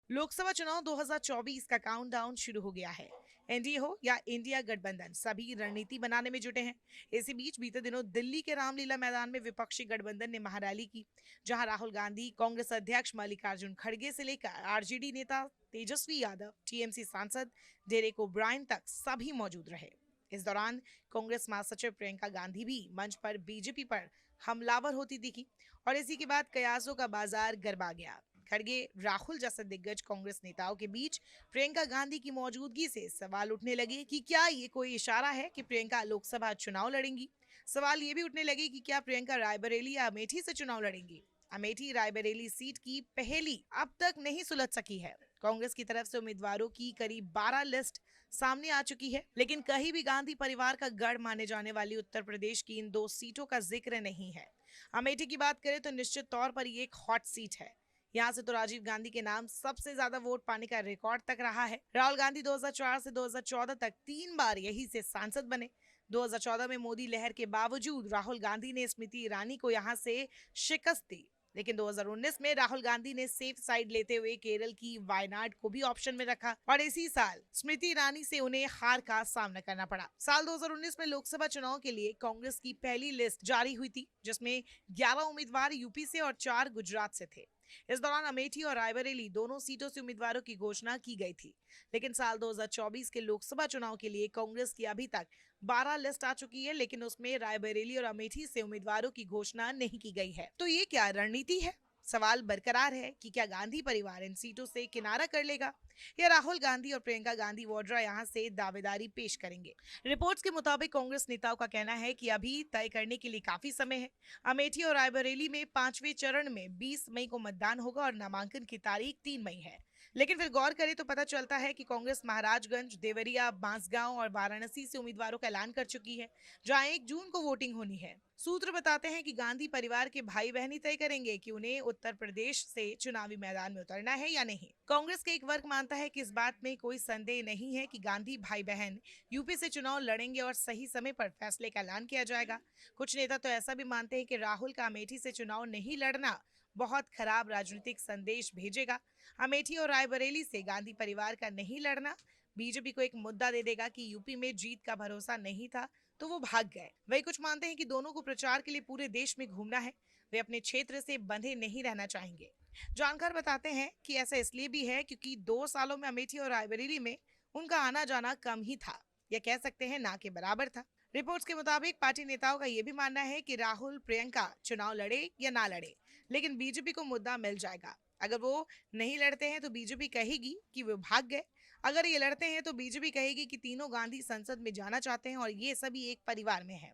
लोकसभा चुनाव 2024 का काउंटडाउन शुरू हो गया है। एनडीए हो या इंडिया गठबंधन, सभी रणनीति बनाने में जुटे हैं। इसी बीच बीते दिनों दिल्ली के रामलीला मैदान में विपक्षी गठबंधन ने महारैली की, जहां राहुल गांधी, कांग्रेस अध्यक्ष मल्लिकार्जुन खड़गे से लेकर आरजेडी नेता तेजस्वी यादव, टीएमसी सांसद डेरेक ओब्रायन तक सभी मौजूद रहे। इस दौरान कांग्रेस महासचिव प्रियंका गांधी भी मंच पर बीजेपी पर हमलावर होती दिखी और इसी के बाद कयासों का बाजार गरमा गया। खड़गे, राहुल जैसे दिग्गज कांग्रेस नेताओं के बीच प्रियंका गांधी की मौजूदगी से सवाल उठने लगे कि क्या ये कोई इशारा है कि प्रियंका लोकसभा चुनाव लड़ेंगी। सवाल ये भी उठने लगे कि क्या प्रियंका रायबरेली या अमेठी से चुनाव लड़ेंगी। अमेठी रायबरेली सीट की पहेली अब तक नहीं सुलझ सकी है। कांग्रेस की तरफ से उम्मीदवारों की करीब 12 लिस्ट सामने आ चुकी है, लेकिन कहीं भी गांधी परिवार का गढ़ माने जाने वाली उत्तर प्रदेश की इन दो सीटों का जिक्र नहीं है। अमेठी की बात करें तो निश्चित तौर पर ये एक हॉट सीट है। यहाँ से तो राजीव गांधी के नाम सबसे ज्यादा वोट पाने का रिकॉर्ड तक रहा है। राहुल गांधी 2004 से 2014 तक 3 बार यही से सांसद बने। 2014 में मोदी लहर के बावजूद राहुल गांधी ने स्मृति ईरानी को यहाँ से शिकस्त दी, लेकिन 2019 में राहुल गांधी ने सेफ साइड लेते हुए केरल की वायनाड को भी ऑप्शन में रखा और इसी साल स्मृति ईरानी से उन्हें हार का सामना करना पड़ा। साल 2019 में लोकसभा चुनाव के लिए कांग्रेस की पहली लिस्ट जारी हुई थी, जिसमें 11 उम्मीदवार यूपी से और 4 गुजरात से थे। इस दौरान अमेठी और रायबरेली दोनों सीटों से उम्मीदवारों की घोषणा की गई थी, लेकिन साल 2024 के लोकसभा चुनाव के लिए कांग्रेस की अभी तक 12 लिस्ट आ चुकी है, लेकिन उसमें रायबरेली और अमेठी से उम्मीदवारों की घोषणा नहीं की गई है। तो ये क्या रणनीति है? सवाल बरकरार है कि क्या गांधी परिवार इन सीटों से किनारा कर लेगा या राहुल गांधी और प्रियंका गांधी वाड्रा यहां से दावेदारी पेश करेंगे। रिपोर्ट्स के मुताबिक कांग्रेस नेताओं का कहना है कि अभी तय करने के लिए काफी समय है। अमेठी और रायबरेली में 5वें चरण में 20 मई को मतदान होगा और नामांकन की तारीख 3 मई है। लेकिन फिर गौर करें तो पता चलता है कि कांग्रेस महाराजगंज, देवरिया, बांसगांव और वाराणसी से उम्मीदवारों का ऐलान कर चुकी है, जहां 1 जून को वोटिंग होनी है। सूत्र बताते हैं कि गांधी परिवार के भाई बहन ही तय करेंगे कि उन्हें उत्तर प्रदेश से चुनावी मैदान में उतरना है या नहीं। कांग्रेस के एक वर्ग मानता है कि इस बात में कोई संदेह नहीं है कि गांधी भाई बहन यूपी से चुनाव लड़ेंगे और सही समय पर फैसले का ऐलान किया जाएगा। कुछ नेता तो ऐसा भी मानते हैं कि राहुल का अमेठी से चुनाव नहीं लड़ना बहुत खराब राजनीतिक संदेश भेजेगा। अमेठी और रायबरेली से गांधी परिवार का नहीं लड़ना बीजेपी को एक मुद्दा दे देगा कि यूपी में जीत का भरोसा नहीं था तो वो भाग गए। वही कुछ मानते हैं कि दोनों को प्रचार के लिए पूरे देश में घूमना है, वे अपने क्षेत्र से बंधे नहीं रहना चाहेंगे। जानकार बताते हैं कि ऐसा इसलिए भी है क्योंकि 2 सालों में अमेठी और रायबरेली में उनका आना जाना कम ही था, या कह सकते हैं ना के बराबर था। रिपोर्ट्स के मुताबिक पार्टी नेताओं का यह भी मानना है कि राहुल प्रियंका चुनाव लड़े या ना लड़े, लेकिन बीजेपी को मुद्दा मिल जाएगा। अगर वो नहीं लड़ते हैं तो बीजेपी कहेगी कि वो भाग गए। अगर ये लड़ते हैं तो बीजेपी कहेगी कि तीनों गांधी संसद में जाना चाहते हैं और ये सभी एक परिवार में है।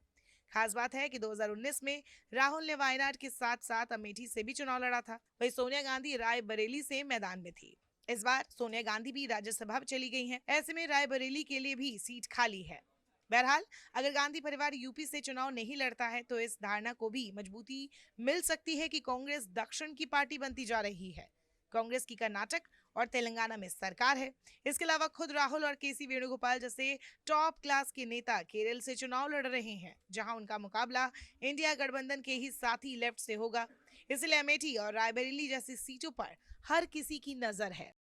खास बात है कि 2019 में राहुल ने वायनाड के साथ साथ अमेठी से भी चुनाव लड़ा था। वही सोनिया गांधी रायबरेली से मैदान में थी। इस बार सोनिया गांधी भी राज्यसभा में चली गई हैं। ऐसे में रायबरेली के लिए भी सीट खाली है। बहरहाल, अगर गांधी परिवार यूपी से चुनाव नहीं लड़ता है तो इस धारणा को भी मजबूती मिल सकती है कि कांग्रेस दक्षिण की पार्टी बनती जा रही है। कांग्रेस की कर्नाटक और तेलंगाना में सरकार है। इसके अलावा खुद राहुल और केसी वेणुगोपाल जैसे टॉप क्लास के नेता केरल से चुनाव लड़ रहे हैं, जहां उनका मुकाबला इंडिया गठबंधन के ही साथी लेफ्ट से होगा। इसलिए अमेठी और रायबरेली जैसी सीटों पर हर किसी की नजर है।